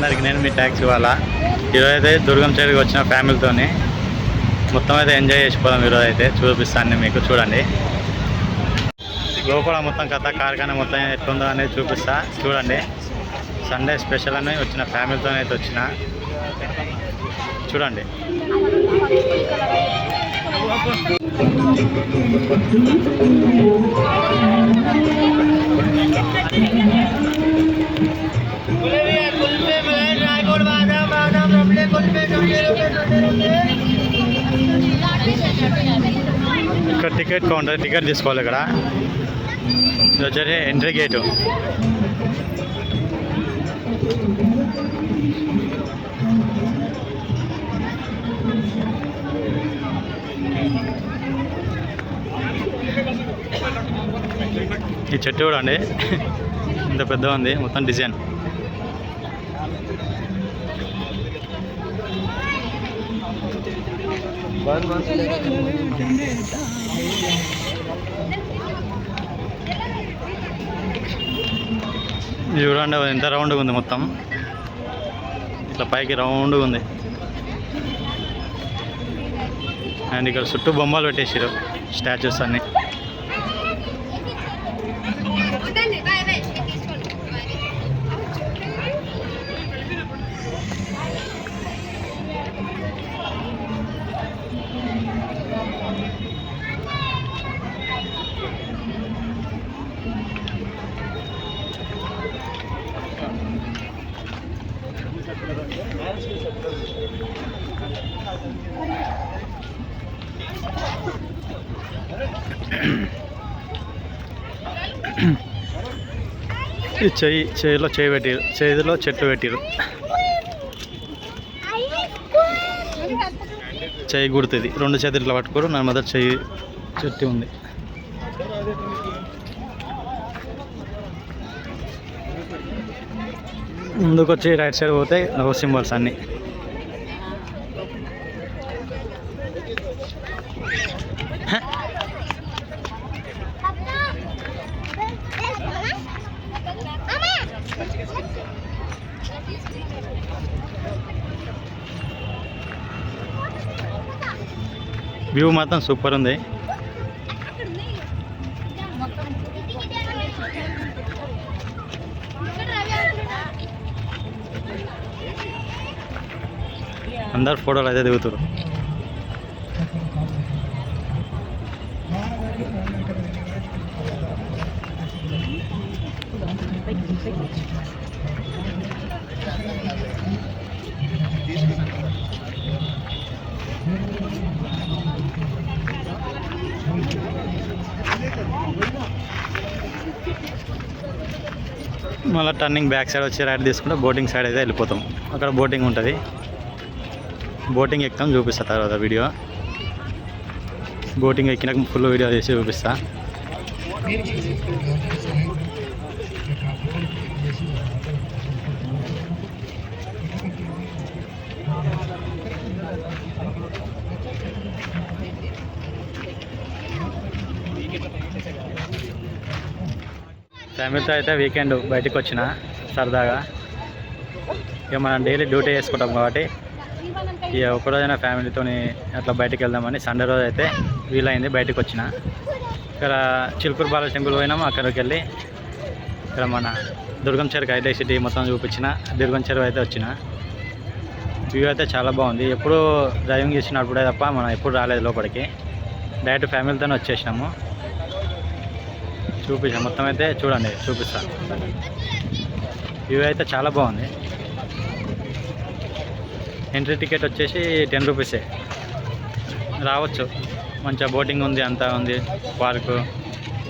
అందరికి నేను మీ ట్యాక్సీ వాళ్ళ ఈరోజు అయితే దుర్గం చెరువుకి వచ్చిన ఫ్యామిలీతోని మొత్తం అయితే ఎంజాయ్ చేసిపోదాం. ఈరోజు అయితే చూపిస్తాను మీకు, చూడండి లోపల మొత్తం కథ కార్ఖానా మొత్తం ఎట్లుందో అనేది చూపిస్తా. చూడండి సండే స్పెషల్ అని వచ్చిన ఫ్యామిలీతో అయితే వచ్చిన, చూడండి. ఇక్కడ టికెట్ కౌంటర్, టికెట్ తీసుకోవాలి. ఇక్కడ ఇది వచ్చేసి ఎంట్రీ గేటు. ఈ చెట్టు కూడా అండి ఇంత పెద్దగా ఉంది, మొత్తం డిజైన్. చూడండి ఎంత రౌండ్గా ఉంది, మొత్తం ఇట్లా పైకి రౌండ్గా ఉంది. అండ్ ఇక్కడ చుట్టూ బొమ్మలు పెట్టేసారు, స్టాచ్యూస్ అన్నీ. ఈ చేయిలో చేయి పెట్టారు, చేతిలో చెట్లు పెట్టారు. చెయ్యి గుర్తుంది, రెండు చేతులు ఇట్లా పట్టుకోరు, నా మొదటి చెయ్యి చెట్టు ఉంది. ముందుకు వచ్చి రైట్ సైడ్ పోతే లవ్ సింబల్స్ అన్నీ. వ్యూ మాత్రం సూపర్ ఉంది. అందరు ఫోటోలు అయితే దిగుతారు. మళ్ళీ టర్నింగ్ బ్యాక్ సైడ్ వచ్చి రైట్ తీసుకుంటే బోటింగ్ సైడ్ అయితే వెళ్ళిపోతాం. అక్కడ బోటింగ్ ఉంటుంది, బోటింగ్ ఎక్కుతాం, చూపిస్తా తర్వాత వీడియో. బోటింగ్ ఎక్కినాక ఫుల్ వీడియో చేసి చూపిస్తా. ఫ్యామిలీతో అయితే వీకెండ్ బయటకు వచ్చిన సరదాగా. ఇక మనం డైలీ డ్యూటీ చేసుకుంటాం కాబట్టి ఇక ఒకరోజైనా ఫ్యామిలీతో అట్లా బయటకు వెళ్దామని సండే రోజు అయితే వీలైంది, బయటకు వచ్చిన. ఇక్కడ చిలుకూరు బాల టెంపుల్ పోయినాము. అక్కడికి వెళ్ళి ఇక్కడ మన దుర్గం చెరువు హైటెక్ సిటీ మొత్తం చూపించిన. దుర్గం చెరువు అయితే వచ్చిన. వ్యూ అయితే చాలా బాగుంది. ఎప్పుడు డ్రైవింగ్ చేసినప్పుడే తప్ప మనం ఎప్పుడు రాలేదు లోపలికి. డైరెక్ట్ ఫ్యామిలీతోనే వచ్చేసినాము. చూపించాను మొత్తం అయితే, చూడండి చూపిస్తాను. వ్యూ అయితే చాలా బాగుంది. ఎంట్రీ టికెట్ వచ్చేసి 10 రూపీసే, రావచ్చు. మంచిగా బోటింగ్ ఉంది, అంతా ఉంది, పార్కు,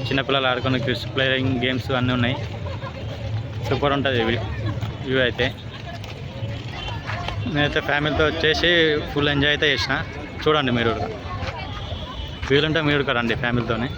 చిన్నపిల్లలు ఆడుకునే కిడ్స్ ప్లేయింగ్ గేమ్స్ అన్నీ ఉన్నాయి. సూపర్ ఉంటుంది వ్యూ అయితే. నేనైతే ఫ్యామిలీతో వచ్చేసి ఫుల్ ఎంజాయ్ అయితే చేసిన. చూడండి మీరు కూడా, వీలుంటే మీరు కూడా రండి ఫ్యామిలీతోనే.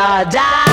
రాజా